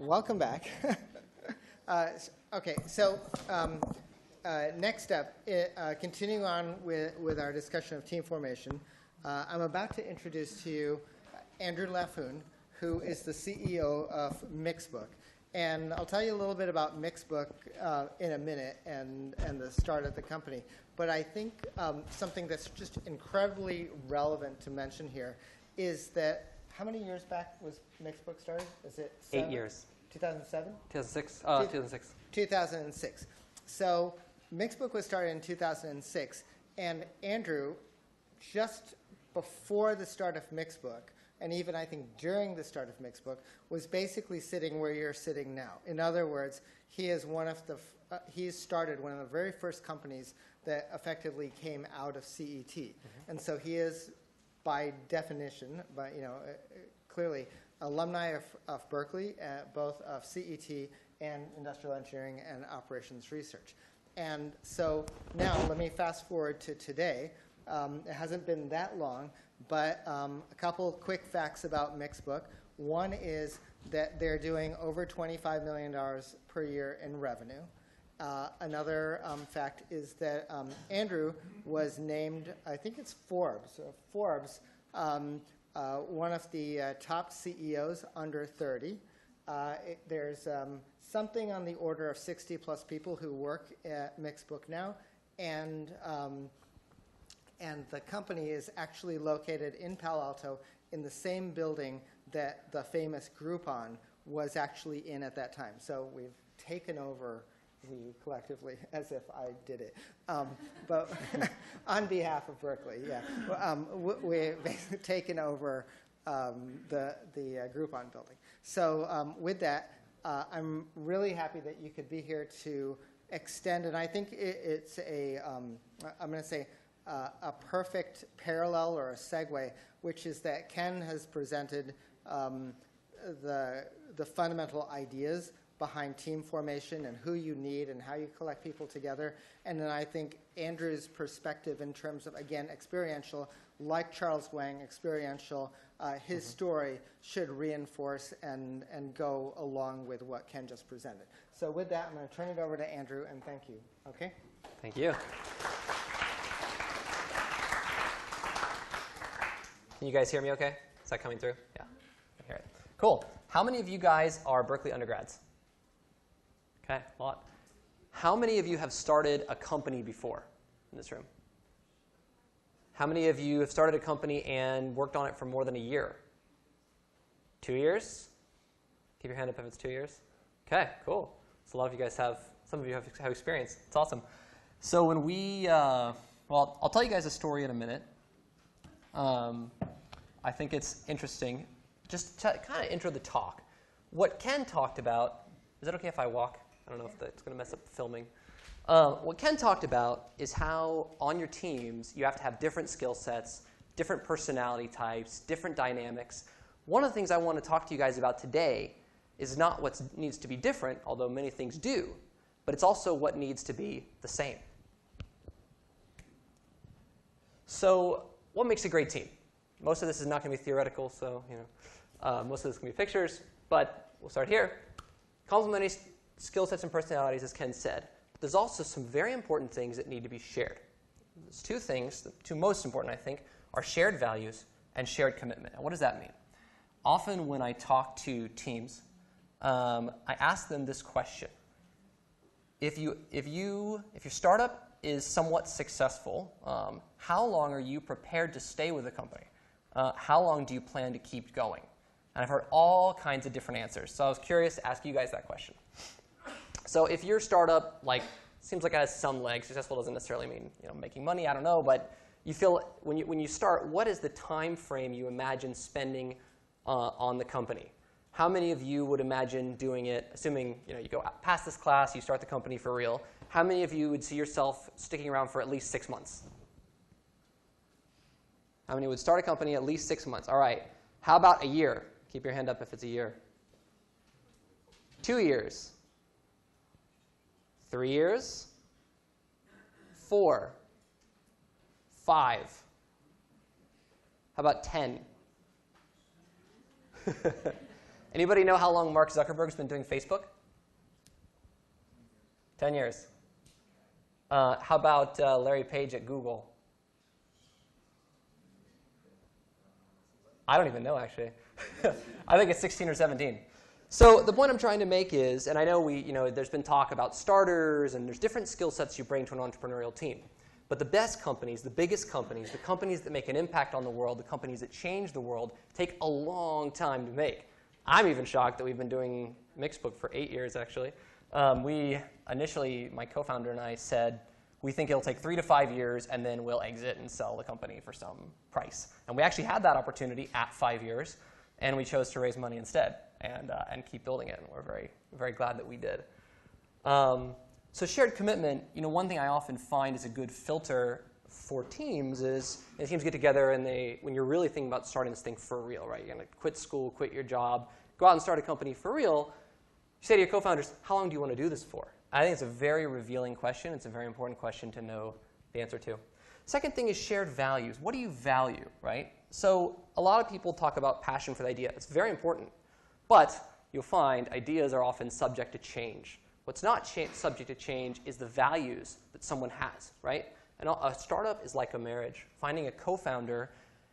Welcome back. Okay, so next up, continuing on with our discussion of team formation, I'm about to introduce to you Andrew Laffoon, who is the CEO of Mixbook. And I'll tell you a little bit about Mixbook in a minute and the start of the company. But I think something that's just incredibly relevant to mention here is that how many years back was Mixbook started? Is it 7? 8 years. 2007? 2006. 2006. 2006. So Mixbook was started in 2006. And Andrew, just before the start of Mixbook, and even I think during the start of Mixbook, was basically sitting where you're sitting now. In other words, he is he's started one of the very first companies that effectively came out of CET. Mm-hmm. And so he is, by definition, clearly, alumni of Berkeley, both of CET and Industrial Engineering and Operations Research. And so now let me fast forward to today. It hasn't been that long, but a couple quick facts about Mixbook. One is that they're doing over $25 million per year in revenue. Another fact is that Andrew was named, I think it's Forbes, one of the top CEOs under 30. There's something on the order of 60+ people who work at Mixbook now, and the company is actually located in Palo Alto in the same building that the famous Groupon was actually in at that time. So we've taken over collectively, as if I did it. But on behalf of Berkeley, yeah. We've basically taken over the Groupon building. So with that, I'm really happy that you could be here to extend, and I think it's I'm going to say, a perfect parallel or a segue, which is that Ken has presented the fundamental ideas behind team formation and who you need and how you collect people together. And then I think Andrew's perspective in terms of, again, experiential, like Charles Wang, experiential, his story should reinforce and go along with what Ken just presented. So with that, I'm going to turn it over to Andrew, and thank you. Okay? Thank you. Can you guys hear me okay? Is that coming through? Yeah, I hear it. Cool. How many of you guys are Berkeley undergrads? Okay, a lot. How many of you have started a company before in this room? How many of you have started a company and worked on it for more than a year? 2 years? Keep your hand up if it's 2 years. Okay, cool. So a lot of you guys some of you have experience. It's awesome. So when well, I'll tell you guys a story in a minute. I think it's interesting. Just to kind of intro the talk. What Ken talked about, is it okay if I walk? I don't know if that's going to mess up filming. What Ken talked about is how on your teams you have to have different skill sets, different personality types, different dynamics. One of the things I want to talk to you guys about today is not what needs to be different, although many things do, but it's also what needs to be the same. So what makes a great team? Most of this is not going to be theoretical, so most of this can be pictures, but we'll start here. Complementary skill sets and personalities, as Ken said. But there's also some very important things that need to be shared. There's two things, the two most important, I think, are shared values and shared commitment. And what does that mean? Often when I talk to teams, I ask them this question. If your startup is somewhat successful, how long are you prepared to stay with the company? How long do you plan to keep going? And I've heard all kinds of different answers. So I was curious to ask you guys that question. So if your startup seems like it has some legs, successful doesn't necessarily mean making money, I don't know, but you feel when you start, what is the time frame you imagine spending on the company? How many of you would imagine doing it, assuming you go past this class, you start the company for real, how many of you would see yourself sticking around for at least 6 months? How many would start a company at least 6 months? All right. How about a year? Keep your hand up if it's a year. 2 years. 3 years. 4. 5. How about 10? Anybody know how long Mark Zuckerberg's been doing Facebook? 10 years. How about Larry Page at Google? I don't even know, actually. I think it's 16 or 17. So the point I'm trying to make is, and I know there's been talk about starters, and there's different skill sets you bring to an entrepreneurial team. But the best companies, the biggest companies, the companies that make an impact on the world, the companies that change the world, take a long time to make. I'm even shocked that we've been doing Mixbook for 8 years, actually. We initially, my co-founder and I said, we think it'll take 3 to 5 years, and then we'll exit and sell the company for some price. And we actually had that opportunity at 5 years, and we chose to raise money instead and keep building it. And we're very, very glad that we did. So shared commitment, one thing I often find is a good filter for teams is teams get together and when you're really thinking about starting this thing for real, right? You're going to quit school, quit your job, go out and start a company for real. You say to your co-founders, how long do you want to do this for? I think it's a very revealing question. It's a very important question to know the answer to. Second thing is shared values. What do you value, right? So a lot of people talk about passion for the idea. It's very important. But you'll find ideas are often subject to change. What's not subject to change is the values that someone has, right? And a startup is like a marriage. Finding a co-founder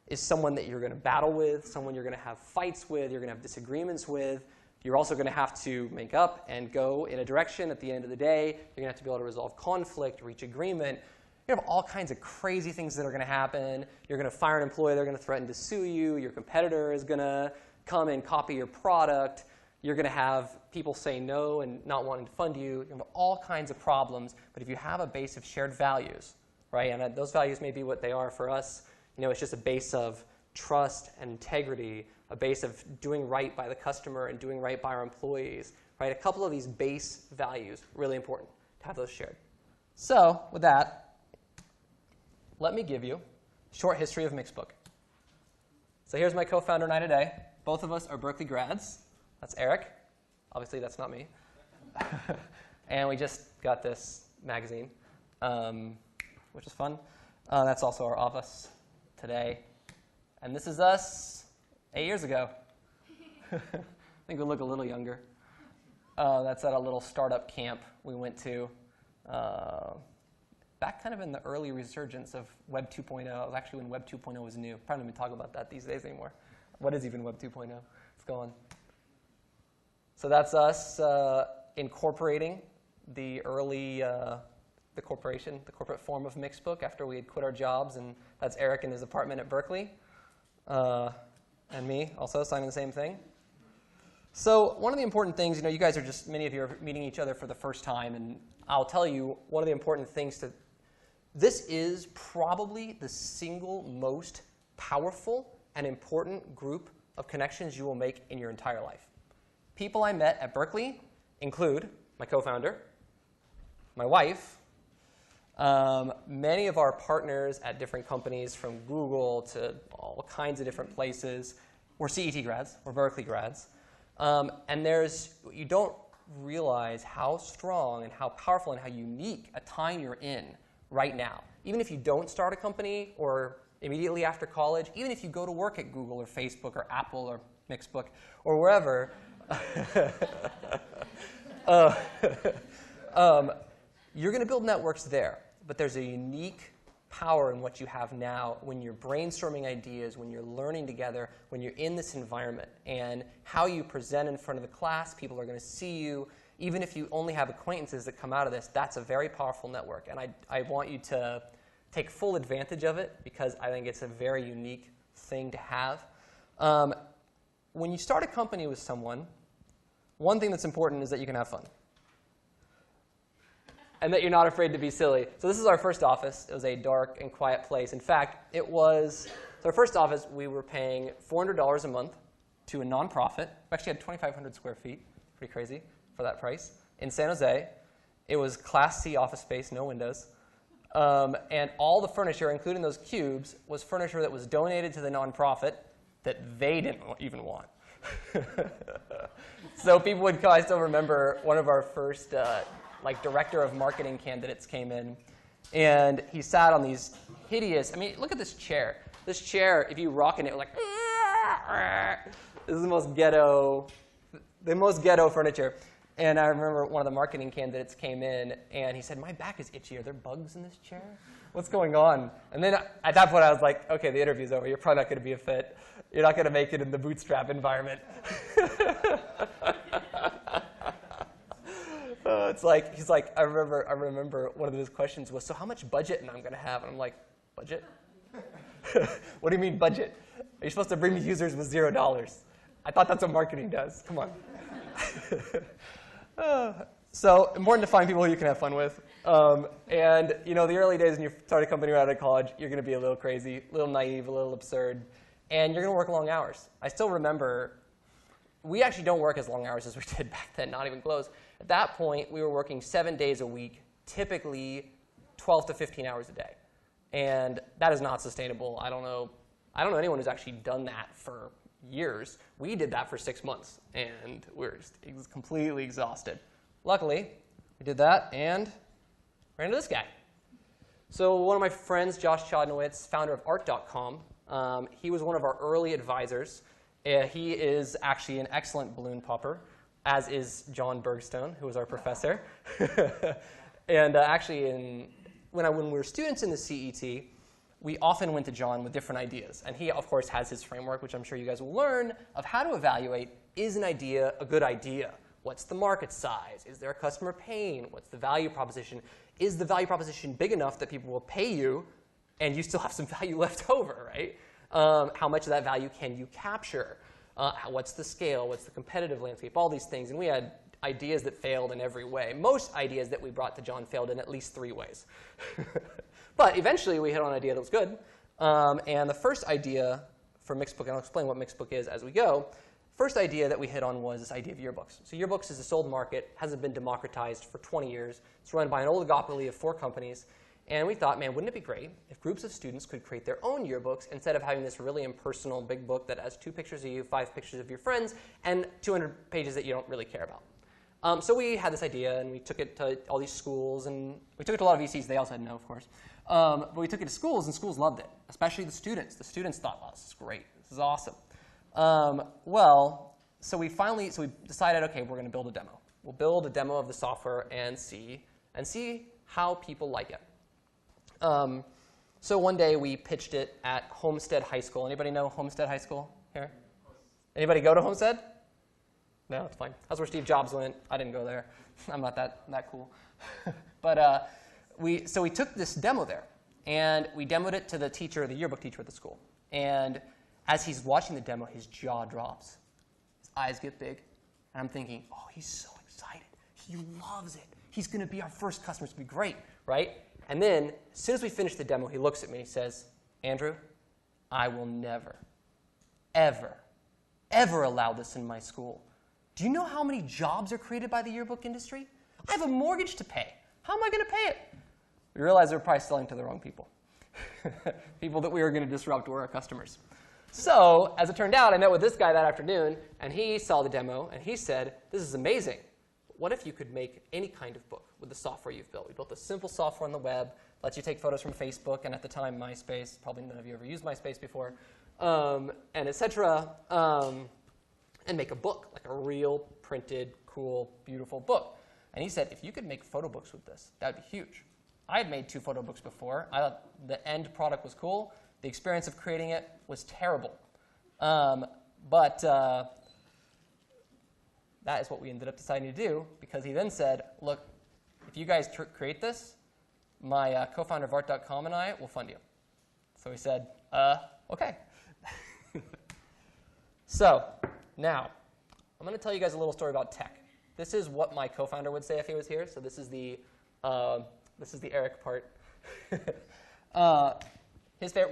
is someone that you're going to battle with, someone you're going to have fights with, you're going to have disagreements with. You're also going to have to make up and go in a direction at the end of the day. You're going to have to be able to resolve conflict, reach agreement. You have all kinds of crazy things that are going to happen. You're going to fire an employee. They're going to threaten to sue you. Your competitor is going to come and copy your product. You're going to have people say no and not wanting to fund you. You have all kinds of problems. But if you have a base of shared values, right, and those values may be what they are for us, it's just a base of trust and integrity, a base of doing right by the customer and doing right by our employees, right? A couple of these base values, really important to have those shared. So with that, let me give you a short history of Mixbook. So here's my co-founder and I today. Both of us are Berkeley grads. That's Eric. Obviously, that's not me. And we just got this magazine, which is fun. That's also our office today. And this is us 8 years ago. I think we look a little younger. That's at a little startup camp we went to back kind of in the early resurgence of Web 2.0. It was actually when Web 2.0 was new. Probably don't even talk about that these days anymore. What is even Web 2.0? Let's go on. So that's us incorporating the early the corporate form of Mixbook after we had quit our jobs, and that's Eric in his apartment at Berkeley, and me also signing the same thing. So one of the important things, you guys are many of you are meeting each other for the first time, and I'll tell you one of the important things this is probably the single most powerful and important group of connections you will make in your entire life. People I met at Berkeley include my co-founder, my wife, many of our partners at different companies from Google to all kinds of different places. We're CET grads, we're Berkeley grads. And you don't realize how strong and how powerful and how unique a time you're in right now. Even if you don't start a company or immediately after college, even if you go to work at Google or Facebook or Apple or Mixbook or wherever, you're going to build networks there. But there's a unique power in what you have now when you're brainstorming ideas, when you're learning together, when you're in this environment. And how you present in front of the class, people are going to see you. Even if you only have acquaintances that come out of this, that's a very powerful network. And I want you to take full advantage of it because I think it's a very unique thing to have. When you start a company with someone, one thing that's important is that you can have fun. And that you're not afraid to be silly. So this is our first office. It was a dark and quiet place. In fact, our first office, we were paying $400 a month to a nonprofit. We actually had 2,500 square feet, pretty crazy for that price, in San Jose. It was Class C office space, no windows. And all the furniture, including those cubes, was furniture that was donated to the nonprofit that they didn't even want. So people would come. I still remember one of our first director of marketing candidates came in, and he sat on these hideous, look at this chair. This chair, if you rock in it, like, this is the most ghetto ghetto furniture. And I remember one of the marketing candidates came in, and he said, my back is itchy. Are there bugs in this chair? What's going on? And then at that point, I was like, OK, the interview's over. You're probably not going to be a fit. You're not going to make it in the bootstrap environment. It's like, he's like, I remember one of those questions was, so how much budget am I going to have? And I'm like, budget? What do you mean budget? Are you supposed to bring me users with $0? I thought that's what marketing does. Come on. So important to find people you can have fun with. And the early days when you start a company right out of college, you're going to be a little crazy, a little naive, a little absurd. And you're going to work long hours. I still remember, we actually don't work as long hours as we did back then, not even close. At that point, we were working 7 days a week, typically 12 to 15 hours a day. And that is not sustainable. I don't know anyone who's actually done that for years. We did that for 6 months, and we're just completely exhausted. Luckily, we did that and ran into this guy. So one of my friends, Josh Chodnowitz, founder of art.com, he was one of our early advisors. He is actually an excellent balloon popper, as is John Bergstone, who was our professor. And actually, when we were students in the CET, we often went to John with different ideas. And he, of course, has his framework, which I'm sure you guys will learn, of how to evaluate, is an idea a good idea? What's the market size? Is there a customer pain? What's the value proposition? Is the value proposition big enough that people will pay you and you still have some value left over, right? How much of that value can you capture? What's the scale? What's the competitive landscape? All these things. And we had ideas that failed in every way. Most ideas that we brought to John failed in at least 3 ways. But eventually, we hit on an idea that was good. And the first idea for Mixbook, and I'll explain what Mixbook is as we go, first idea that we hit on was this idea of yearbooks. So yearbooks is a sold market, hasn't been democratized for 20 years. It's run by an oligopoly of 4 companies. And we thought, man, wouldn't it be great if groups of students could create their own yearbooks instead of having this really impersonal big book that has 2 pictures of you, 5 pictures of your friends, and 200 pages that you don't really care about. So we had this idea, and we took it to all these schools, and we took it to a lot of VCs. They all said no, of course. But we took it to schools, and schools loved it, especially the students. The students thought, wow, this is great. This is awesome. So we decided, OK, we're going to build a demo. We'll build a demo of the software and see how people like it. So one day, we pitched it at Homestead High School. Anybody know Homestead High School here? Anybody go to Homestead? No, it's fine. That's where Steve Jobs went. I didn't go there. I'm not that cool. But we took this demo there, and we demoed it to the teacher, the yearbook teacher at the school. And as he's watching the demo, his jaw drops. His eyes get big. And I'm thinking, oh, he's so excited. He loves it. He's going to be our first customer. It's going to be great, right? And then, as soon as we finish the demo, he looks at me and he says, Andrew, I will never, ever, ever allow this in my school. Do you know how many jobs are created by the yearbook industry? I have a mortgage to pay. How am I going to pay it? We realized we were probably selling to the wrong people. People that we were going to disrupt were our customers. So, as it turned out, I met with this guy that afternoon, and he saw the demo, and he said, this is amazing. What if you could make any kind of book with the software you've built? We built a simple software on the web, lets you take photos from Facebook, and at the time, MySpace. Probably none of you ever used MySpace before, and et cetera, and make a book, like a real printed, cool, beautiful book. And he said, if you could make photo books with this, that would be huge. I had made 2 photo books before. I thought the end product was cool. The experience of creating it was terrible. But that is what we ended up deciding to do, because he then said, look, if you guys create this, my co-founder of art.com and I will fund you. So we said, OK. So now, I'm going to tell you guys a little story about tech. This is what my co-founder would say if he was here. So this is the Eric part. One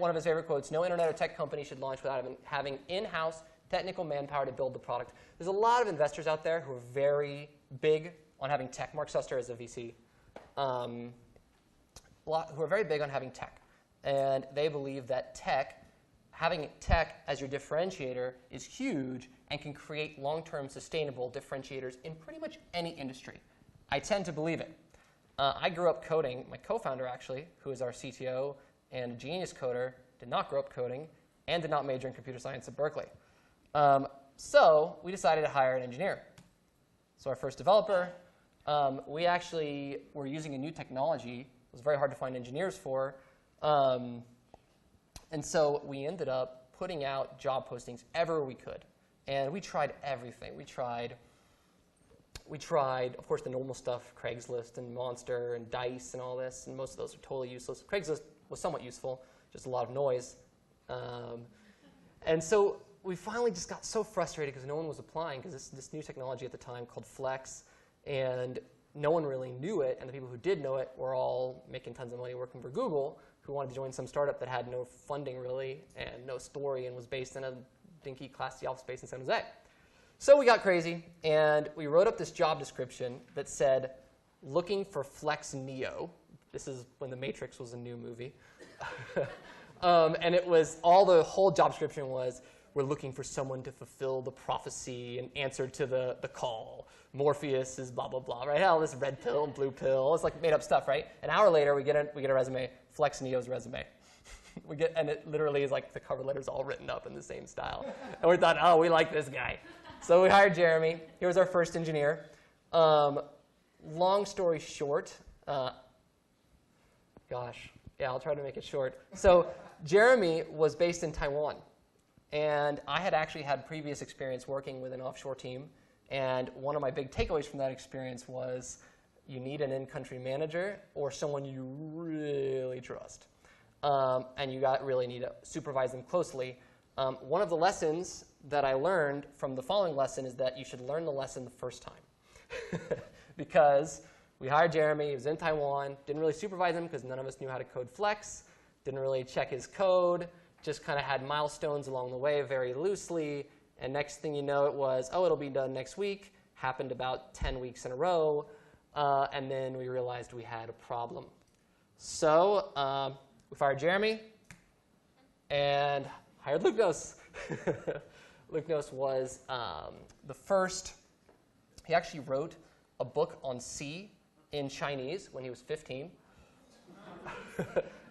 of his favorite quotes, no internet or tech company should launch without having in-house technical manpower to build the product. There's a lot of investors out there who are very big on having tech. Mark Suster is a VC. Who are very big on having tech. And they believe that having tech as your differentiator is huge and can create long-term sustainable differentiators in pretty much any industry. I tend to believe it. I grew up coding. My co-founder, actually, who is our CTO and a genius coder, did not grow up coding and did not major in computer science at Berkeley. So we decided to hire an engineer. So our first developer, we actually were using a new technology. It was very hard to find engineers for. And so we ended up putting out job postings everywhere we could. And we tried everything. We tried, of course, the normal stuff, Craigslist and Monster and Dice and all this, and most of those are totally useless. Craigslist was somewhat useful, just a lot of noise. And so we finally just got so frustrated because no one was applying, because this new technology at the time called Flex, and no one really knew it, and the people who did know it were all making tons of money working for Google, who wanted to join some startup that had no funding really and no story and was based in a dinky Class C office space in San Jose. So we got crazy, and we wrote up this job description that said, looking for Flex Neo. This is when The Matrix was a new movie. And it was, the whole job description was, we're looking for someone to fulfill the prophecy and answer to the call. Morpheus is blah, blah, blah, right? All this red pill and blue pill. It's like made up stuff, right? An hour later, we get a resume, Flex Neo's resume. And it literally is like the cover letter's all written up in the same style. And we thought, oh, we like this guy. So we hired Jeremy. He was our first engineer. Long story short, I'll try to make it short. So Jeremy was based in Taiwan. And I had actually had previous experience working with an offshore team. And one of my big takeaways from that experience was you need an in-country manager or someone you really trust. And you really need to supervise them closely. One of the lessons that I learned from the following lesson is that you should learn the lesson the first time. Because we hired Jeremy, he was in Taiwan, didn't really supervise him because none of us knew how to code Flex, didn't really check his code, just kind of had milestones along the way very loosely, and next thing you know it was, oh, it'll be done next week, happened about 10 weeks in a row, and then we realized we had a problem. So we fired Jeremy and hired Luknos. Luknos was the first, he actually wrote a book on C in Chinese when he was 15.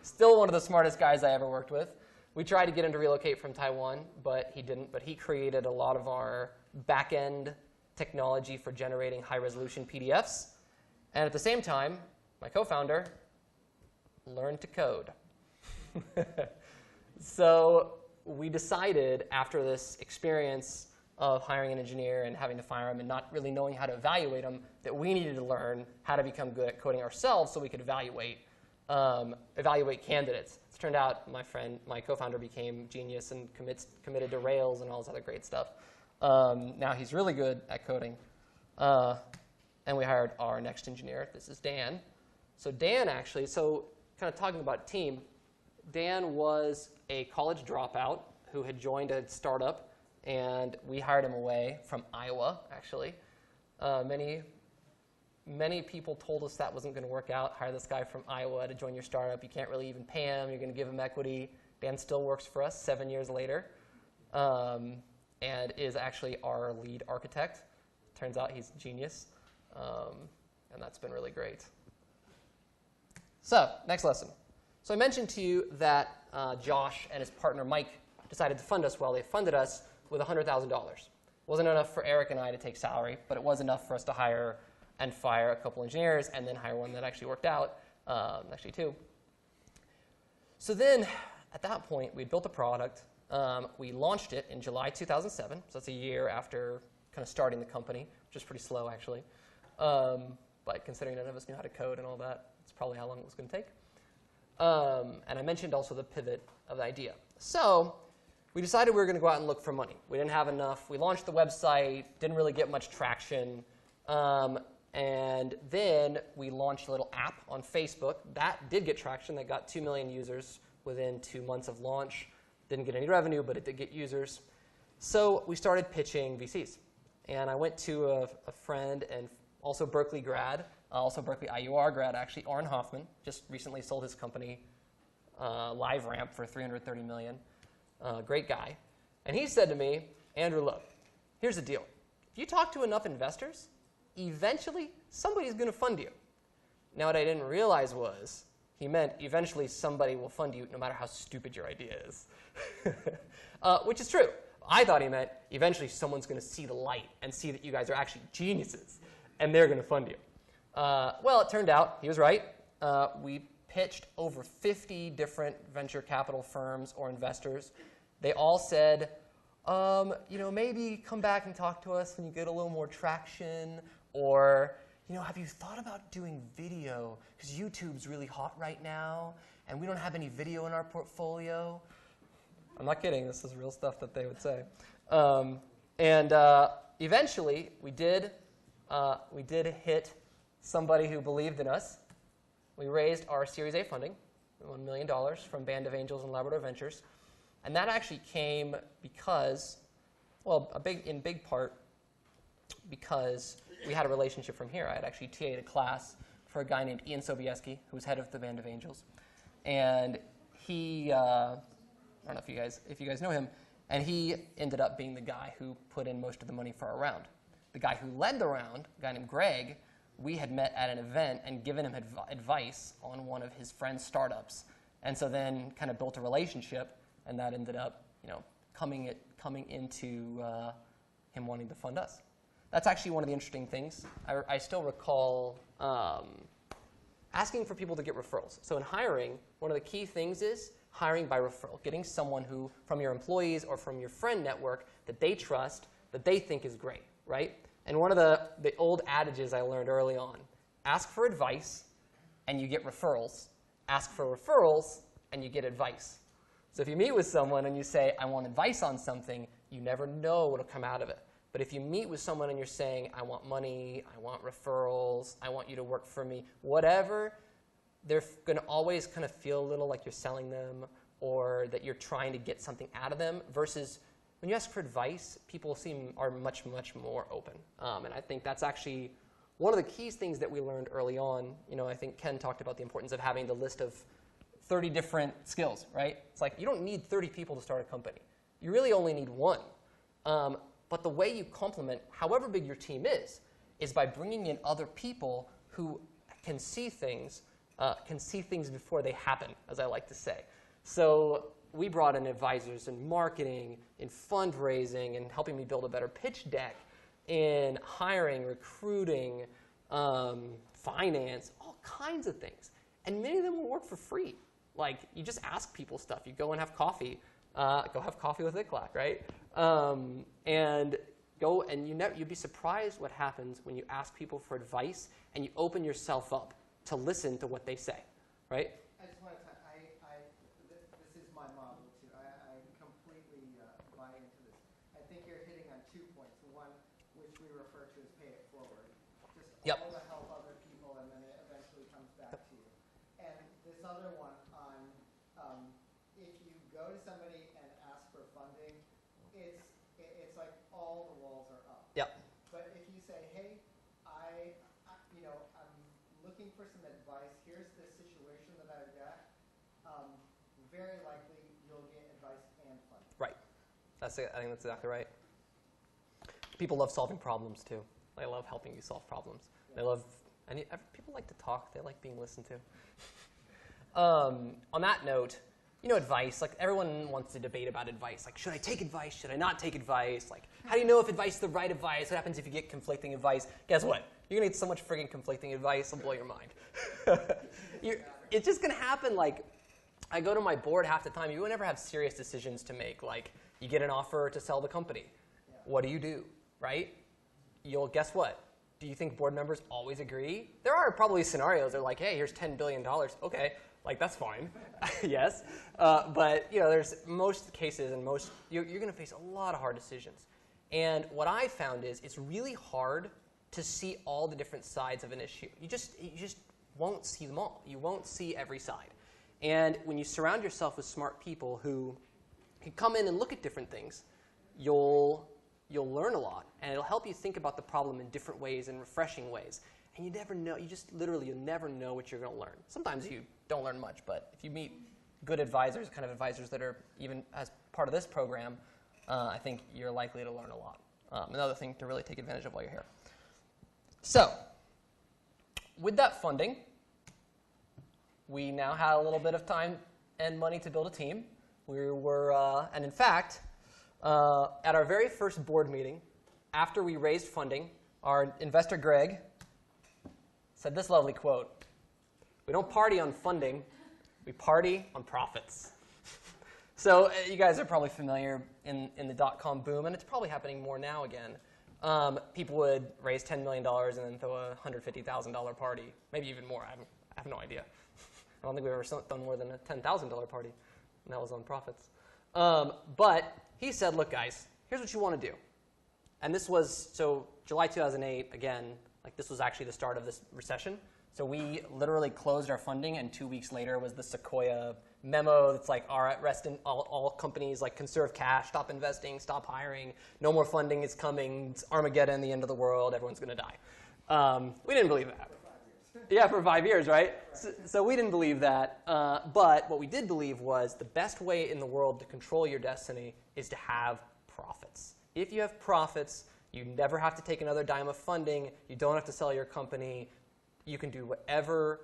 Still one of the smartest guys I ever worked with. We tried to get him to relocate from Taiwan, but he didn't. But he created a lot of our back-end technology for generating high-resolution PDFs. And at the same time, my co-founder learned to code. So we decided after this experience of hiring an engineer and having to fire him and not really knowing how to evaluate him, that we needed to learn how to become good at coding ourselves so we could evaluate candidates. It turned out my co-founder became genius and committed to Rails and all this other great stuff. Now he's really good at coding. And we hired our next engineer. This is Dan. So Dan actually, kind of talking about team, Dan was a college dropout who had joined a startup, and we hired him away from Iowa, actually. Many people told us that wasn't going to work out. Hire this guy from Iowa to join your startup. You can't really even pay him. You're going to give him equity. Dan still works for us 7 years later and is actually our lead architect. Turns out he's a genius, and that's been really great. So next lesson. So I mentioned to you that Josh and his partner Mike decided to fund us well. They funded us with $100,000. Wasn't enough for Eric and I to take salary, but it was enough for us to hire and fire a couple engineers and then hire one that actually worked out, actually two. So then at that point, we built a product. We launched it in July 2007, so that's a year after kind of starting the company, which is pretty slow actually. But considering none of us knew how to code and all that, it's probably how long it was going to take. And I mentioned also the pivot of the idea. So we decided we were going to go out and look for money. We didn't have enough. We launched the website, didn't really get much traction. And then we launched a little app on Facebook. That did get traction. That got 2 million users within 2 months of launch. Didn't get any revenue, but it did get users. So we started pitching VCs. And I went to a friend and also Berkeley grad, also Berkeley IUR grad, actually, Oren Hoffman, just recently sold his company, LiveRamp, for $330 million. Great guy. And he said to me, Andrew, look, here's the deal. If you talk to enough investors, eventually somebody's going to fund you. Now, what I didn't realize was he meant eventually somebody will fund you no matter how stupid your idea is, which is true. I thought he meant eventually someone's going to see the light and see that you guys are actually geniuses, and they're going to fund you. Well, it turned out he was right. We pitched over 50 different venture capital firms or investors. They all said, maybe come back and talk to us when you get a little more traction, or have you thought about doing video? Because YouTube's really hot right now, and we don't have any video in our portfolio. I'm not kidding. This is real stuff that they would say. Eventually, we did hit somebody who believed in us. We raised our Series A funding, $1 million from Band of Angels and Labrador Ventures. And that actually came because, in big part, because we had a relationship from here. I had actually TA'd a class for a guy named Ian Sobieski, who's head of the Band of Angels. And he, I don't know if you guys know him, and he ended up being the guy who put in most of the money for our round. The guy who led the round, a guy named Greg, we had met at an event and given him advice on one of his friend's startups. And so then kind of built a relationship, and that ended up, coming into him wanting to fund us. That's actually one of the interesting things. I still recall asking for people to get referrals. So in hiring, one of the key things is hiring by referral, getting someone who, from your employees or from your friend network, that they trust, that they think is great, right? And one of the old adages I learned early on, ask for advice and you get referrals. Ask for referrals and you get advice. So if you meet with someone and you say, I want advice on something, you never know what will come out of it. But if you meet with someone and you're saying, I want money, I want referrals, I want you to work for me, whatever, they're going to always kind of feel a little like you're selling them or that you're trying to get something out of them, versus when you ask for advice, people are much, much more open. And I think that's actually one of the key things that we learned early on. I think Ken talked about the importance of having the list of 30 different skills, right? It's like you don't need 30 people to start a company. You really only need one. But the way you complement, however big your team is by bringing in other people who can see things before they happen, as I like to say. So we brought in advisors in marketing, in fundraising, and helping me build a better pitch deck, in hiring, recruiting, finance, all kinds of things. And many of them will work for free. Like, you just ask people stuff. You go and have coffee. Go have coffee with Iklak, right? And go, and you'd be surprised what happens when you ask people for advice and you open yourself up to listen to what they say, right? I just want to say, this is my model too. I completely buy into this. I think you're hitting on 2 points. One, which we refer to as pay it forward. Just all to help other people, and then it eventually comes back to you. And this other one on if you go to somebody and ask for funding, it's like all the walls are up. Yep. But if you say, hey, I'm looking for some advice. Here's the situation that I've got. Very likely you'll get advice and funding. Right. I think that's exactly right. People love solving problems too. They love helping you solve problems. Yeah. People like to talk. They like being listened to. On that note, advice, like everyone wants to debate about advice. Like, should I take advice? Should I not take advice? Like, how do you know if advice is the right advice? What happens if you get conflicting advice? Guess what? You're going to get so much friggin' conflicting advice, it'll blow your mind. It's just going to happen. Like, I go to my board half the time. You would never have serious decisions to make. Like, you get an offer to sell the company. Yeah. What do? Right? Guess what? Do you think board members always agree? There are probably scenarios that are like, hey, here's $10 billion. Okay. Like, that's fine. Yes. But, there's most cases and you're going to face a lot of hard decisions. And what I found is it's really hard to see all the different sides of an issue. You just won't see them all. You won't see every side. And when you surround yourself with smart people who can come in and look at different things, you'll learn a lot. And it'll help you think about the problem in different ways and refreshing ways. And you never know. You'll never know what you're going to learn. Sometimes you don't learn much, but if you meet good advisors, kind of advisors that are even as part of this program, I think you're likely to learn a lot. Another thing to really take advantage of while you're here. So, with that funding, we now had a little bit of time and money to build a team. We were, and in fact, At our very first board meeting, after we raised funding, our investor, Greg, said this lovely quote: "We don't party on funding, we party on profits." So you guys are probably familiar in the dot-com boom, and it's probably happening more now again. People would raise $10 million and then throw a $150,000 party, maybe even more. I have no idea. I don't think we've ever done more than a $10,000 party, and that was on profits. But he said, look, guys, here's what you want to do. And this was, so July 2008, again, like this was actually the start of this recession. So we literally closed our funding, and 2 weeks later was the Sequoia memo that's like, all right, rest in all companies, like conserve cash, stop investing, stop hiring, no more funding is coming, it's Armageddon, the end of the world, everyone's going to die. We didn't believe that. Yeah, for 5 years, right? So we didn't believe that. But what we did believe was the best way in the world to control your destiny is to have profits. If you have profits, you never have to take another dime of funding. You don't have to sell your company. You can do whatever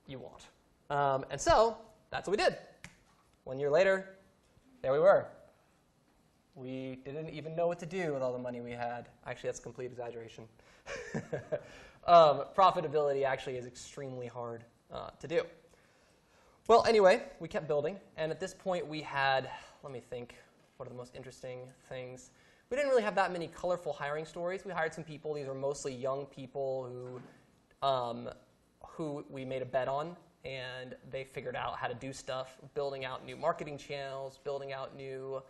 you want. And so that's what we did. 1 year later, there we were. We didn't even know what to do with all the money we had. Actually, that's a complete exaggeration. Profitability actually is extremely hard to do. Well, anyway, we kept building. And at this point, we had, let me think, what are the most interesting things? We didn't really have that many colorful hiring stories. We hired some people. These were mostly young people who we made a bet on. And they figured out how to do stuff, building out new marketing channels, building out new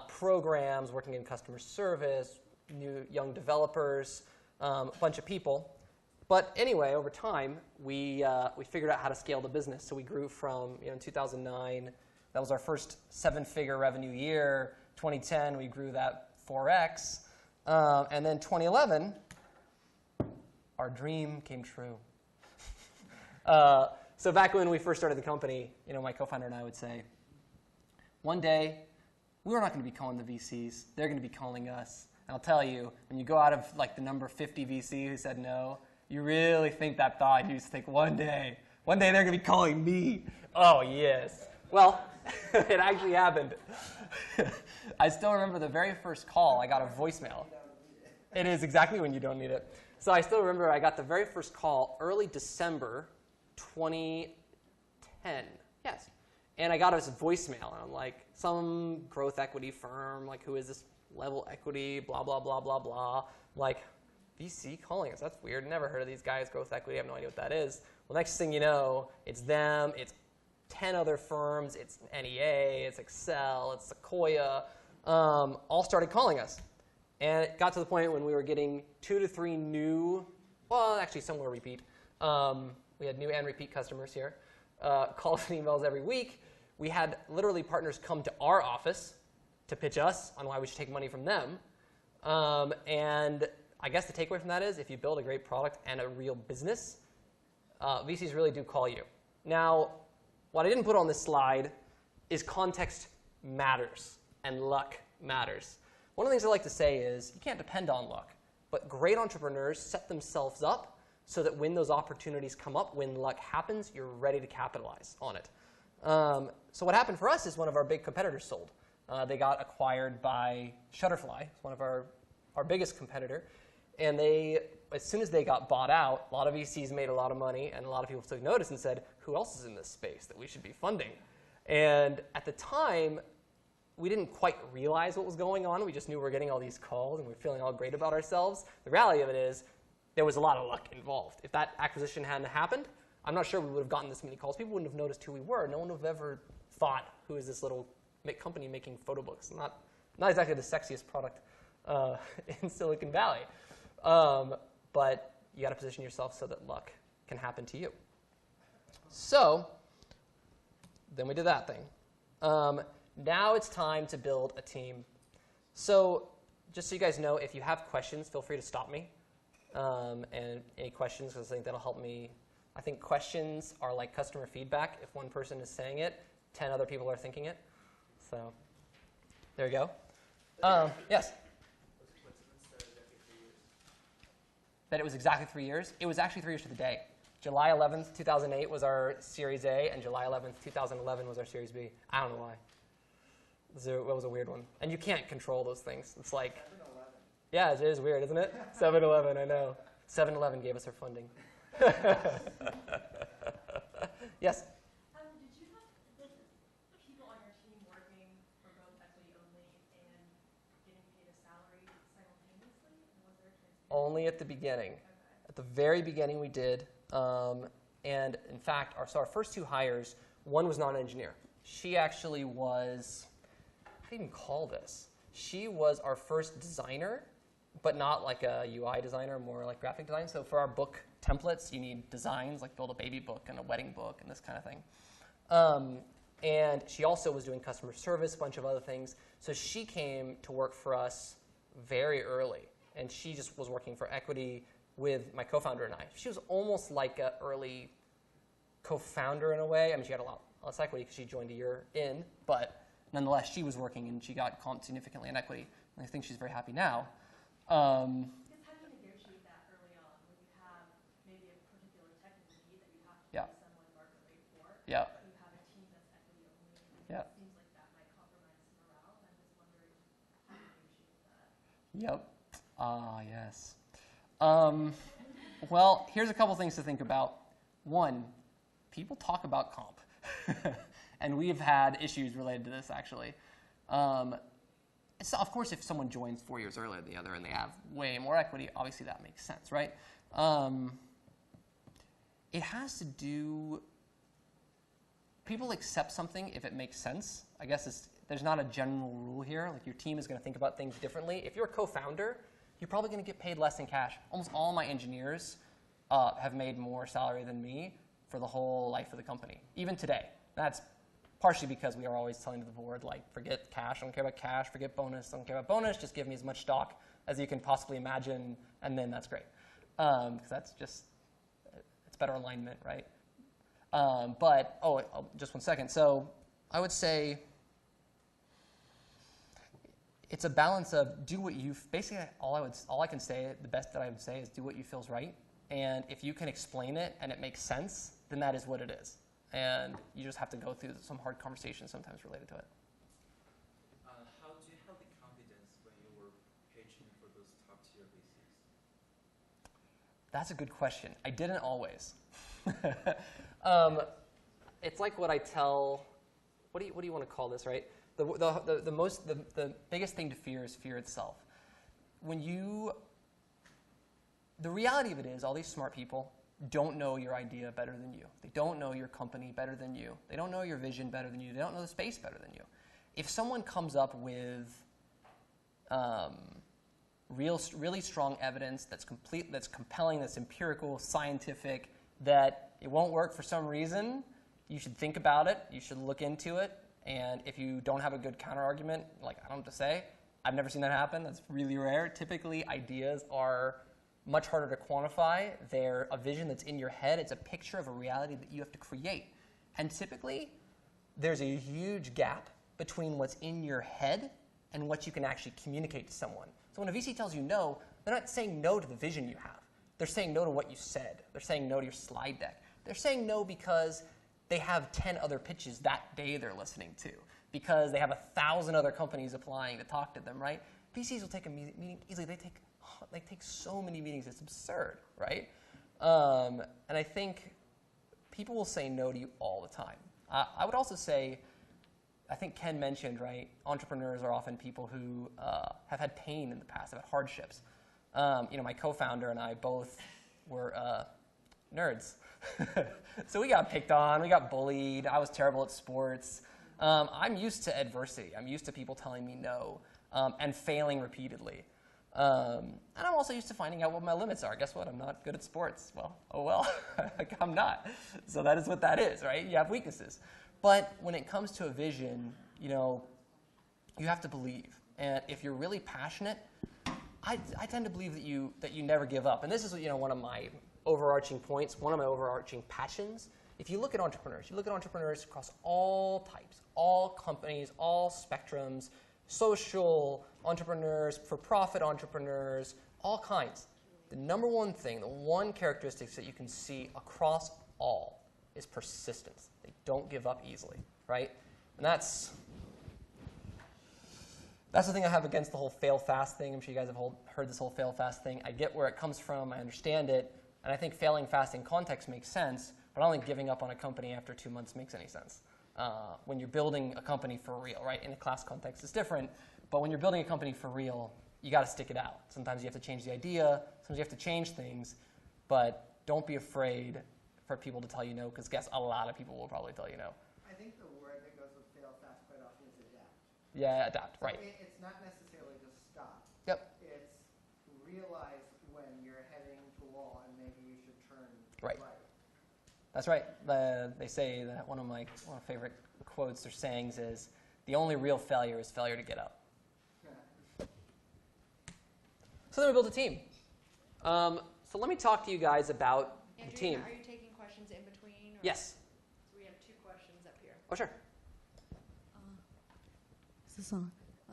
programs, working in customer service, new young developers, a bunch of people. But anyway, over time, we figured out how to scale the business. So we grew from, in 2009, that was our first 7-figure revenue year. 2010, we grew that 4x. And then 2011, our dream came true. So back when we first started the company, my co-founder and I would say, one day, we're not going to be calling the VCs. They're going to be calling us. And I'll tell you, when you go out of like the number 50 VC who said no, you really think that thought. You just think, one day they're going to be calling me. Oh, yes. Well, it actually happened. I still remember the very first call. I got a voicemail. It is exactly when you don't need it. So I still remember I got the very first call early December 2010. Yes. And I got his voicemail, and I'm like, some growth equity firm, like, who is this level equity, blah, blah, blah, blah, blah. I'm like, VC calling us, that's weird. Never heard of these guys, growth equity, I have no idea what that is. Well, next thing you know, it's them, it's 10 other firms, it's NEA, it's Excel, it's Sequoia, all started calling us. And it got to the point when we were getting 2 to 3 new, well, actually some were repeat. We had new and repeat customers here, calls and emails every week. We had literally partners come to our office to pitch us on why we should take money from them. And I guess the takeaway from that is if you build a great product and a real business, VCs really do call you. Now, what I didn't put on this slide is context matters and luck matters. One of the things I like to say is you can't depend on luck, but great entrepreneurs set themselves up so that when those opportunities come up, when luck happens, you're ready to capitalize on it. So what happened for us is one of our big competitors sold. They got acquired by Shutterfly, one of our biggest competitor. And as soon as they got bought out, a lot of VCs made a lot of money, and a lot of people took notice and said, who else is in this space that we should be funding? And at the time, we didn't quite realize what was going on. We just knew we were getting all these calls, and we were feeling all great about ourselves. The reality of it is there was a lot of luck involved. If that acquisition hadn't happened, I'm not sure we would have gotten this many calls. People wouldn't have noticed who we were. No one would have ever thought, who is this little company making photo books? Not exactly the sexiest product in Silicon Valley. But you got to position yourself so that luck can happen to you. So then we did that thing. Now it's time to build a team. So just so you guys know, if you have questions, feel free to stop me. And any questions, because I think that'll help me. I think questions are like customer feedback. If one person is saying it, 10 other people are thinking it. So there you go. Yes? That it was exactly 3 years? It was actually 3 years to the day. July 11th, 2008 was our Series A, and July 11th, 2011 was our Series B. I don't know why. That was a weird one. And you can't control those things. It's like, 7-Eleven. yeah, it is weird, isn't it? 7-Eleven, I know. 7-Eleven gave us our funding. Yes? Did you have people on your team working for both equity only and getting paid a salary simultaneously? And was there a transparency? Only at the beginning. Okay. At the very beginning we did. And in fact, our first 2 hires, one was not an engineer. She actually was, how do you even call this? She was our first designer, but not like a UI designer, more like graphic design. So for our book templates, you need designs, like build a baby book and a wedding book and this kind of thing. And she also was doing customer service, a bunch of other things. So she came to work for us very early. And she just was working for equity with my co-founder and I. She was almost like an early co-founder in a way. I mean, she had a lot less equity because she joined a year in, but nonetheless, she was working and she got comped significantly in equity. And I think she's very happy now. How do you negotiate that early on when you have maybe a particular technical need that you have to pay someone market rate for? Yeah. But you have a team that's equity only. Yeah. It seems like that might compromise morale. And I'm just wondering how you negotiate that. Yep. Ah, yes. Well, here's a couple things to think about. One, people talk about comp. And we've had issues related to this, actually. So of course, if someone joins 4 years earlier than the other and they have way more equity, obviously that makes sense, right? It has to do, people accept something if it makes sense. I guess there's not a general rule here. Like your team is going to think about things differently. If you're a co-founder, you're probably going to get paid less in cash. Almost all my engineers have made more salary than me for the whole life of the company, even today. That's partially because we are always telling the board, like, forget cash, I don't care about cash, forget bonus, I don't care about bonus, just give me as much stock as you can possibly imagine, and then that's great. Because that's just, it's better alignment, right? Just 1 second. So I would say it's a balance of do what you, basically all I can say, the best that I would say is do what you feel is right. And if you can explain it and it makes sense, then that is what it is. And you just have to go through some hard conversations sometimes related to it. How do you have the confidence when you were pitching for those top-tier VCs? That's a good question. I didn't always. It's like what I tell, what do you want to call this, right? The biggest thing to fear is fear itself. The reality of it is all these smart people don't know your idea better than you. They don't know your company better than you. They don't know your vision better than you. They don't know the space better than you. If someone comes up with really strong evidence that's compelling, that's empirical, scientific, that it won't work for some reason, you should think about it. You should look into it. And if you don't have a good counter-argument, like I don't know what to say, I've never seen that happen. That's really rare. Typically, ideas are much harder to quantify. They're a vision that's in your head. It's a picture of a reality that you have to create. And typically, there's a huge gap between what's in your head and what you can actually communicate to someone. So when a VC tells you no, they're not saying no to the vision you have. They're saying no to what you said. They're saying no to your slide deck. They're saying no because they have 10 other pitches that day they're listening to, because they have 1,000 other companies applying to talk to them, right? VCs will take a meeting easily. They take so many meetings. It's absurd, right? And I think people will say no to you all the time. I would also say, I think Ken mentioned, right, entrepreneurs are often people who have had pain in the past, have had hardships. My co-founder and I both were nerds. So we got picked on, we got bullied, I was terrible at sports. I'm used to adversity. I'm used to people telling me no and failing repeatedly. And I'm also used to finding out what my limits are. Guess what? I'm not good at sports. Well, oh well, I'm not. So that is what that is, right? You have weaknesses. But when it comes to a vision, you have to believe. And if you're really passionate, I tend to believe that you never give up. And this is one of my overarching points, one of my overarching passions. If you look at entrepreneurs across all types, all companies, all spectrums, social entrepreneurs, for-profit entrepreneurs, all kinds. The number one thing, the one characteristic that you can see across all is persistence. They don't give up easily, right? And that's That's the thing I have against the whole fail fast thing. I'm sure you guys have heard this whole fail fast thing. I get where it comes from. I understand it. And I think failing fast in context makes sense. But I don't think giving up on a company after 2 months makes any sense. When you're building a company for real, right? In a class context, it's different. But when you're building a company for real, you got to stick it out. Sometimes you have to change the idea. Sometimes you have to change things. But don't be afraid for people to tell you no, because guess a lot of people will probably tell you no. I think the word that goes with fail fast quite often is adapt. Yeah, adapt, right. So it's not necessarily just stop. Yep. It's realize when you're heading to a wall and maybe you should turn right. That's right. They say that one of my favorite quotes or sayings is, the only real failure is failure to get up. So then we built a team. So let me talk to you guys about Andrew, the team. Are you taking questions in between? Or? Yes. So we have 2 questions up here. Oh, sure.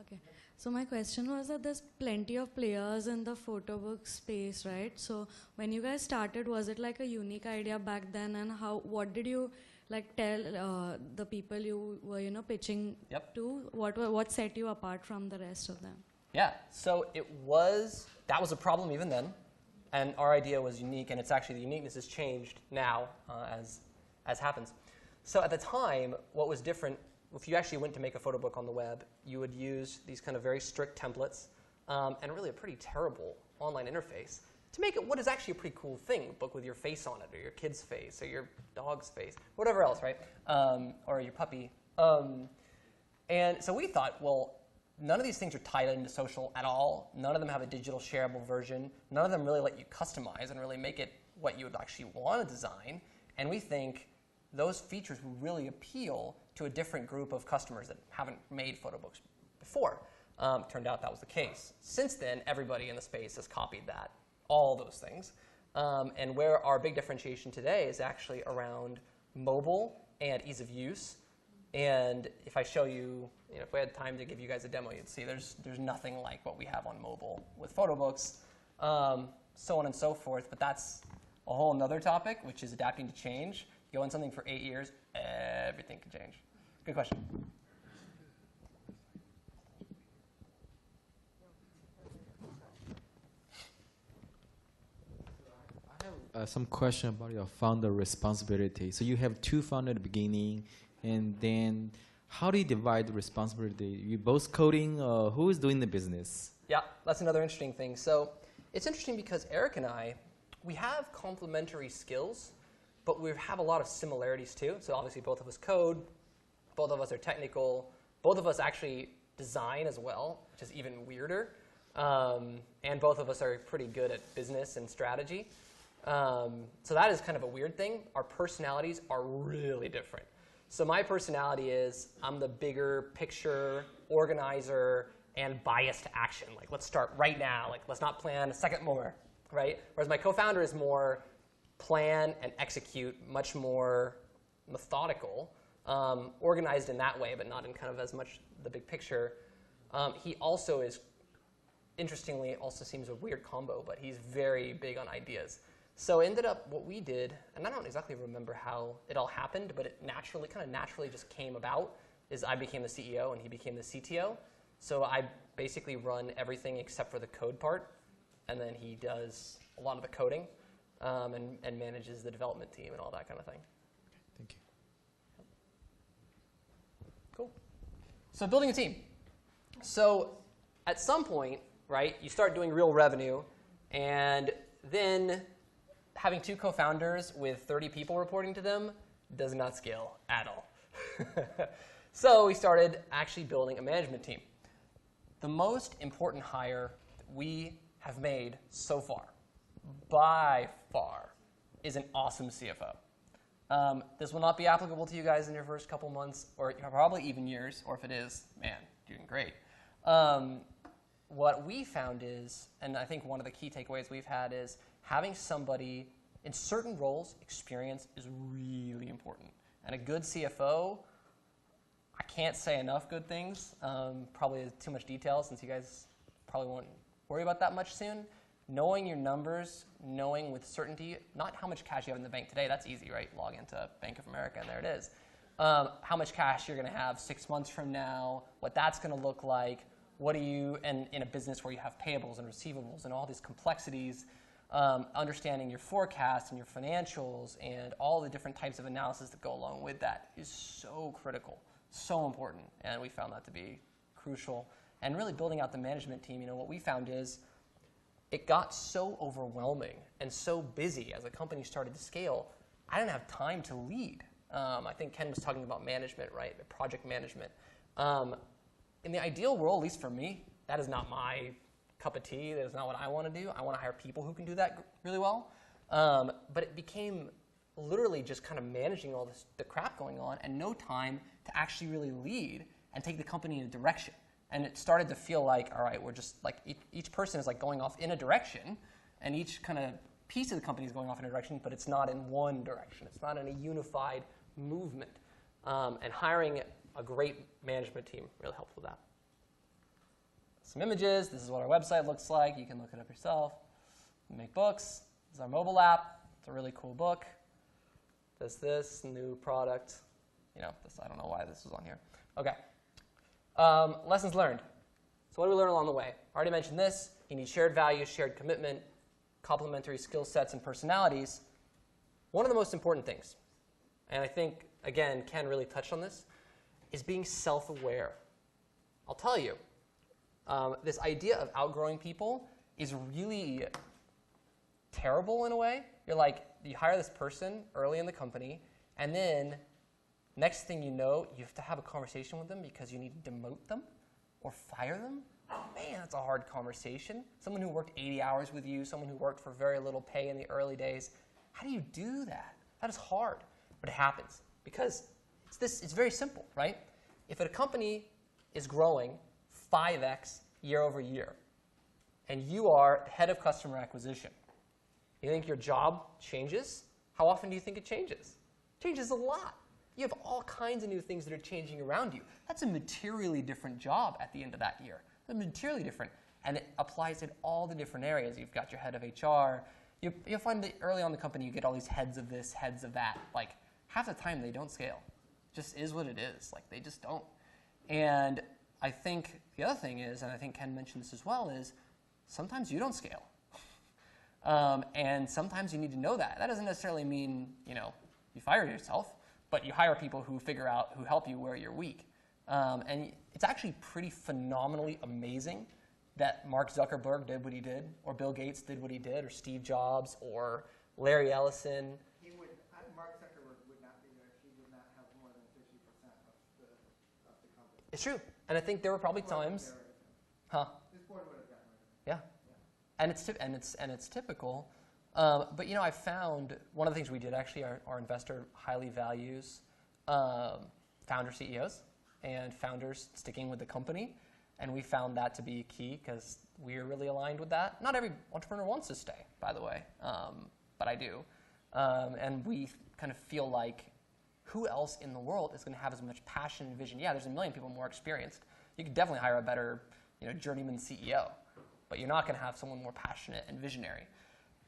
Okay. So my question was that there's plenty of players in the photo book space, right? So when you guys started, was it like a unique idea back then, and what did you tell the people you were pitching to? What set you apart from the rest of them? Yeah. So that was a problem even then, and our idea was unique, and it's actually the uniqueness has changed now as happens. So at the time, what was different. If you actually went to make a photo book on the web, you would use these kind of very strict templates and really a pretty terrible online interface to make it what is actually a pretty cool thing, a book with your face on it, or your kid's face, or your dog's face, whatever else, right? Or your puppy. And so we thought, well, none of these things are tied into social at all. None of them have a digital shareable version. None of them really let you customize and really make it what you would actually want to design. And we think those features will really appeal to a different group of customers that haven't made photo books before. Turned out that was the case. Since then, everybody in the space has copied that, all those things. And where our big differentiation today is actually around mobile and ease of use. And if I show you, if we had time to give you guys a demo, you'd see there's nothing like what we have on mobile with photo books, so on and so forth. But that's a whole another topic, which is adapting to change. You go on something for 8 years, everything can change. Good question. I have some question about your founder responsibility. So you have 2 founders at the beginning, and then how do you divide the responsibility? You both coding, who is doing the business? Yeah, that's another interesting thing. So it's interesting because Eric and I, we have complementary skills, but we have a lot of similarities too. So obviously both of us code, both of us are technical, both of us actually design as well, which is even weirder. And both of us are pretty good at business and strategy. So that is kind of a weird thing. Our personalities are really different. So my personality is I'm the bigger picture organizer and biased to action. Like, let's start right now. Like, let's not plan a second more, right? Whereas my co-founder is more plan and execute, much more methodical, organized in that way, but not in kind of as much the big picture. He also is, interestingly, also seems a weird combo, but he's very big on ideas. So it ended up what we did, and I don't exactly remember how it all happened, but it kind of naturally just came about, is I became the CEO and he became the CTO. So I basically run everything except for the code part, and then he does a lot of the coding and manages the development team and all that kind of thing. Thank you. Cool. So building a team. So at some point, right, you start doing real revenue, and then having 2 co-founders with 30 people reporting to them does not scale at all. So we started actually building a management team. The most important hire that we have made so far, by far, is an awesome CFO. This will not be applicable to you guys in your first couple months, or probably even years, or if it is, man, doing great. What we found is, and I think one of the key takeaways we've had is, having somebody in certain roles, experience is really important. And a good CFO, I can't say enough good things, probably too much detail since you guys probably won't worry about that much soon. Knowing your numbers, knowing with certainty, not how much cash you have in the bank today, that's easy, right? Log into Bank of America and there it is. How much cash you're gonna have 6 months from now, what that's gonna look like, What do you, and in a business where you have payables and receivables and all these complexities, understanding your forecast and your financials and all the different types of analysis that go along with that is so critical, so important. And we found that to be crucial. And really building out the management team, what we found is it got so overwhelming and so busy as the company started to scale, I didn't have time to lead. I think Ken was talking about management, right? Project management. In the ideal world, at least for me, that is not my cup of tea. That is not what I want to do. I want to hire people who can do that really well. But it became literally just kind of managing all the crap going on and no time to actually really lead and take the company in a direction. And it started to feel like, all right, we're just like each person is like going off in a direction, and each kind of piece of the company is going off in a direction, but it's not in one direction. It's not in a unified movement. And hiring a great management team really helps with that. Some images. This is what our website looks like. You can look it up yourself. We make books. This is our mobile app. It's a really cool book. There's this new product. This, I don't know why this was on here. Okay. Lessons learned. So what did we learn along the way? I already mentioned this. You need shared values, shared commitment, complementary skill sets and personalities. One of the most important things, and I think, again, Ken really touched on this, is being self-aware. I'll tell you, this idea of outgrowing people is really terrible in a way. You're like, you hire this person early in the company, and then next thing you know, you have to have a conversation with them because you need to demote them or fire them. Oh man, that's a hard conversation. Someone who worked 80 hours with you, someone who worked for very little pay in the early days. How do you do that? That is hard, but it happens because it's very simple, right? If a company is growing 5x year over year, and you are head of customer acquisition, you think your job changes? How often do you think it changes? It changes a lot. You have all kinds of new things that are changing around you. That's a materially different job at the end of that year. It's materially different. And it applies in all the different areas. You've got your head of HR. You'll find that early on in the company, you get all these heads of this, heads of that. Like, half the time, they don't scale. It just is what it is. Like, they just don't. And I think the other thing is, and I think Ken mentioned this as well, is sometimes you don't scale. And sometimes you need to know that. That doesn't necessarily mean, you fire yourself. But you hire people who help you where you're weak. And it's actually pretty phenomenally amazing that Mark Zuckerberg did what he did, or Bill Gates did what he did, or Steve Jobs, or Larry Ellison. Mark Zuckerberg would not be there if he did not have more than 50% of the company. It's true. And I think there were probably times. This board would have gotten rid of it. Yeah. And it's typical. But I found one of the things we did actually, our investor highly values founder CEOs and founders sticking with the company. And we found that to be key because we're really aligned with that. Not every entrepreneur wants to stay, by the way, but I do. And we kind of feel like who else in the world is going to have as much passion and vision? Yeah, there's a million people more experienced. You could definitely hire a better journeyman CEO, but you're not going to have someone more passionate and visionary.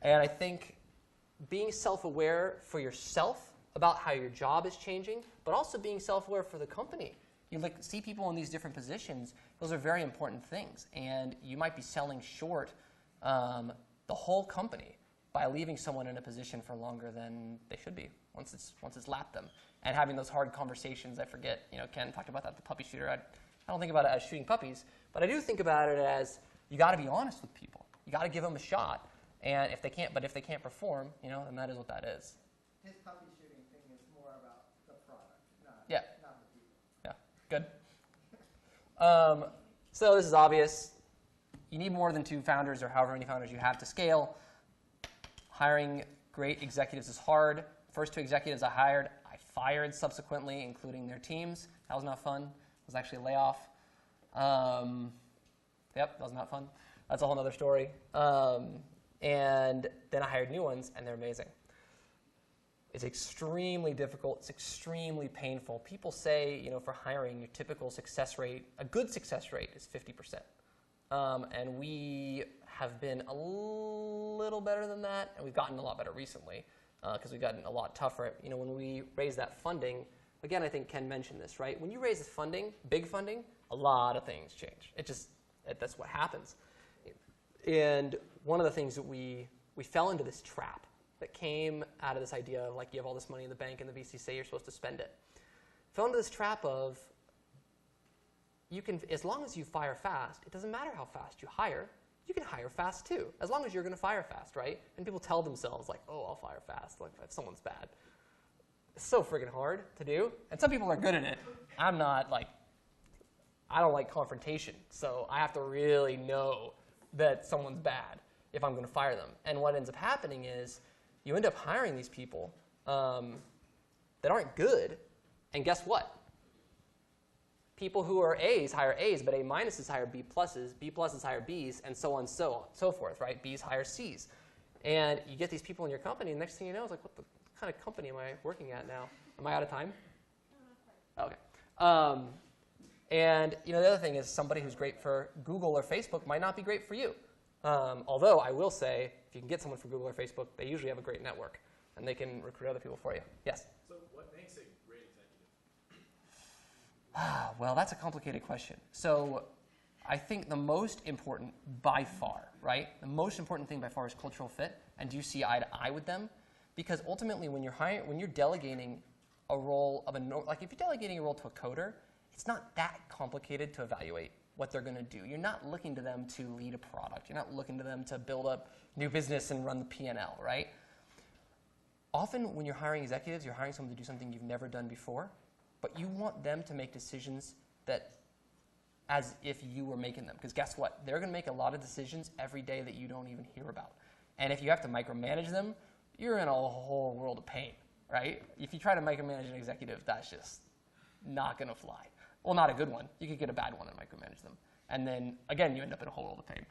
And I think being self-aware for yourself about how your job is changing, but also being self-aware for the company. You see people in these different positions. Those are very important things. And you might be selling short the whole company by leaving someone in a position for longer than they should be once it's lapped them. And having those hard conversations. I forget, Ken talked about that, the puppy shooter. I don't think about it as shooting puppies, but I do think about it as you got to be honest with people. You got to give them a shot. And if they can't perform, then that is what that is. His puppy shooting thing is more about the product, not the people. Yeah, good. So this is obvious. You need more than 2 founders or however many founders you have to scale. Hiring great executives is hard. The first 2 executives I hired, I fired subsequently, including their teams. That was not fun. It was actually a layoff. That was not fun. That's a whole other story. And then I hired new ones, and they're amazing. It's extremely difficult. It's extremely painful. People say, for hiring, your typical success rate, a good success rate is 50%. And we have been a little better than that, and we've gotten a lot better recently because we've gotten a lot tougher. When we raise that funding, again, I think Ken mentioned this, right? When you raise the funding, big funding, a lot of things change. That's what happens. And one of the things that we fell into this trap that came out of this idea of like you have all this money in the bank and the VC say you're supposed to spend it. Fell into this trap of you can, as long as you fire fast, it doesn't matter how fast you hire. You can hire fast too, as long as you're going to fire fast, right? And people tell themselves like, oh, I'll fire fast, like if someone's bad. It's so friggin' hard to do, and some people are good at it. I'm not like, I don't like confrontation, so I have to really know that someone's bad if I'm going to fire them. And what ends up happening is you end up hiring these people that aren't good, and guess what? People who are A's hire A's, but A minuses hire B pluses hire B's, and so on and so forth, right? B's hire C's. And you get these people in your company, and the next thing you know, it's like, what the kind of company am I working at now? Am I out of time? Okay. And the other thing is somebody who's great for Google or Facebook might not be great for you. Although I will say, if you can get someone from Google or Facebook, they usually have a great network, and they can recruit other people for you. Yes? So what makes a great executive? Well, that's a complicated question. So I think the most important by far, right? The most important thing by far is cultural fit, and do you see eye to eye with them? Because ultimately, when you're delegating a role of like if you're delegating a role to a coder, it's not that complicated to evaluate what they're going to do. You're not looking to them to lead a product. You're not looking to them to build up new business and run the P&L, right? Often when you're hiring executives, you're hiring someone to do something you've never done before, but you want them to make decisions that as if you were making them. Because guess what? They're going to make a lot of decisions every day that you don't even hear about. And if you have to micromanage them, you're in a whole world of pain, right? If you try to micromanage an executive, that's just not going to fly. Well, not a good one. You could get a bad one and micromanage them. And then, again, you end up in a whole world of pain.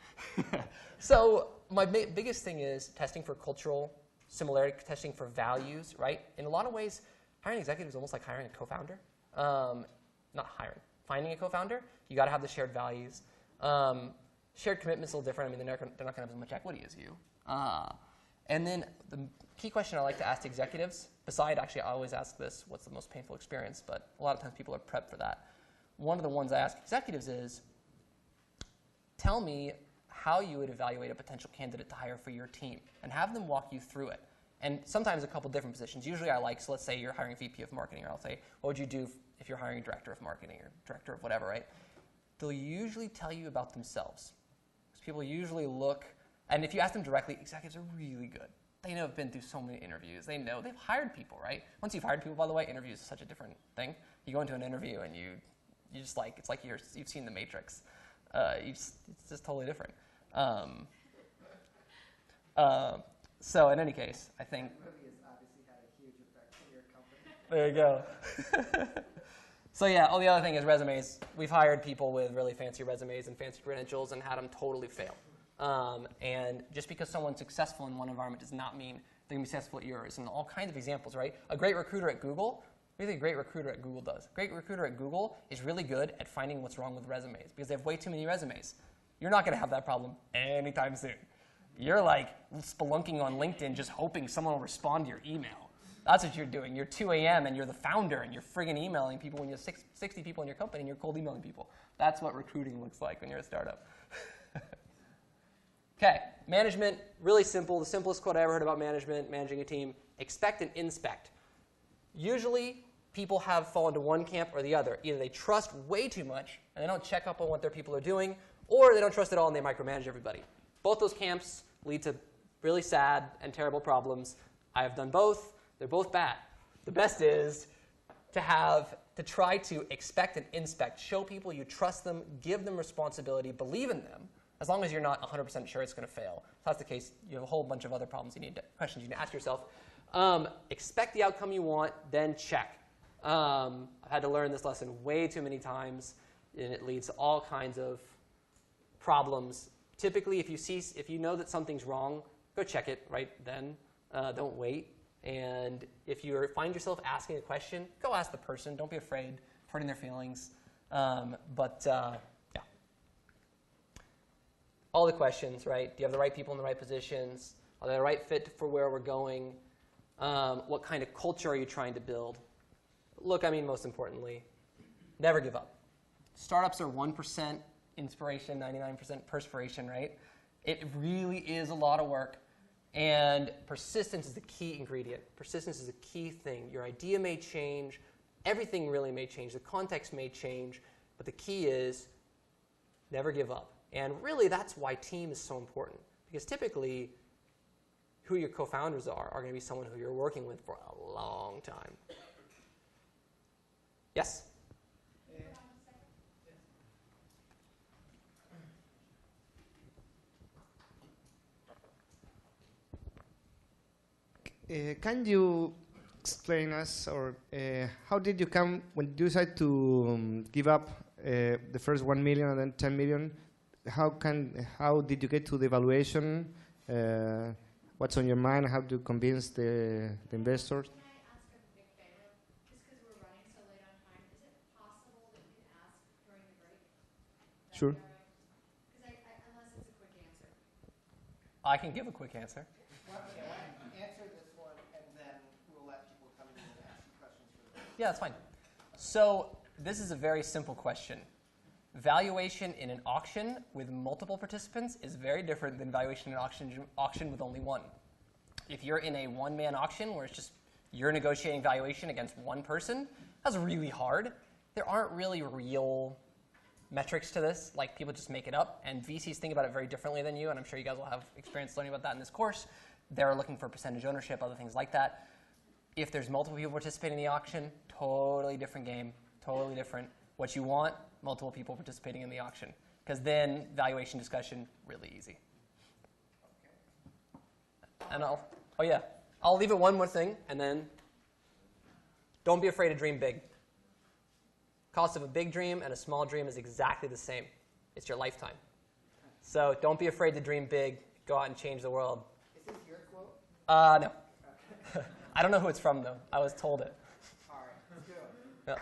So my biggest thing is testing for cultural similarity, testing for values, right? In a lot of ways, hiring an executive is almost like hiring a co-founder. Not hiring, finding a co-founder. You got to have the shared values. Shared commitment's a little different. I mean, they're not going to have as much equity as you. And then the key question I like to ask executives, beside actually I always ask this, what's the most painful experience? But a lot of times people are prepped for that. One of the ones I ask executives is, tell me how you would evaluate a potential candidate to hire for your team, and have them walk you through it. And sometimes a couple different positions. Usually I like, so let's say you're hiring a VP of marketing, or I'll say, what would you do if you're hiring a director of marketing or director of whatever, right? They'll usually tell you about themselves. Because people usually look, and if you ask them directly, executives are really good. They know have been through so many interviews. They know they've hired people, right? Once you've hired people, by the way, interviews is such a different thing. You go into an interview and you just like, it's like you've seen The Matrix. It's just totally different. So in any case, I think. That movie has obviously had a huge effect on your company. There you go. So yeah, the other thing is resumes. We've hired people with really fancy resumes and fancy credentials and had them totally fail. And just because someone's successful in one environment does not mean they're going to be successful at yours. And all kinds of examples, right? A great recruiter at Google, what do you think a great recruiter at Google does? A great recruiter at Google is really good at finding what's wrong with resumes because they have way too many resumes. You're not going to have that problem anytime soon. You're like spelunking on LinkedIn just hoping someone will respond to your email. That's what you're doing. You're 2 a.m. and you're the founder and you're friggin' emailing people when you have 60 people in your company and you're cold emailing people. That's what recruiting looks like when you're a startup. Okay, management, really simple. The simplest quote I ever heard about management, managing a team, expect and inspect. Usually, people have fallen to one camp or the other. Either they trust way too much and they don't check up on what their people are doing, or they don't trust at all and they micromanage everybody. Both those camps lead to really sad and terrible problems. I have done both. They're both bad. The best is to try to expect and inspect. Show people you trust them, give them responsibility, believe in them, as long as you're not 100% sure it's going to fail. If that's the case, you have a whole bunch of other questions you need to ask yourself. Expect the outcome you want, then check. I've had to learn this lesson way too many times, and it leads to all kinds of problems. Typically, if you know that something's wrong, go check it right then. Don't wait. And if you find yourself asking a question, go ask the person. Don't be afraid of hurting their feelings. Yeah. All the questions, right? Do you have the right people in the right positions? Are they the right fit for where we're going? What kind of culture are you trying to build? Look, I mean, most importantly, never give up. Startups are 1% inspiration, 99% perspiration, right? It really is a lot of work. And persistence is the key ingredient. Persistence is the key thing. Your idea may change. Everything really may change. The context may change. But the key is never give up. And really, that's why team is so important. Because typically, who your co-founders are going to be someone who you're working with for a long time. Yes? Can you explain us, or how did you come when you decided to give up the first 1 million and then 10 million? How did you get to the evaluation? What's on your mind? How do you convince the investors? Can I ask a big favor? Just because we're running so late on time, is it possible that you can ask during the break? Sure. Because unless it's a quick answer. I can give a quick answer. Well, answer this one, and then we'll let people come in and ask you questions for the Yeah, that's fine. So this is a very simple question. Valuation in an auction with multiple participants is very different than valuation in an auction with only one. If you're in a one-man auction where it's just you're negotiating valuation against one person, that's really hard. There aren't really real metrics to this. Like, people just make it up, and VCs think about it very differently than you, and I'm sure you guys will have experience learning about that in this course. They're looking for percentage ownership, other things like that. If there's multiple people participating in the auction, totally different game, totally different. What you want, multiple people participating in the auction, because then valuation discussion, really easy. And I'll leave it one more thing, and then don't be afraid to dream big. Cost of a big dream and a small dream is exactly the same. It's your lifetime. So don't be afraid to dream big. Go out and change the world. Is this your quote? No. I don't know who it's from, though. I was told it. All right, let's go. Yeah.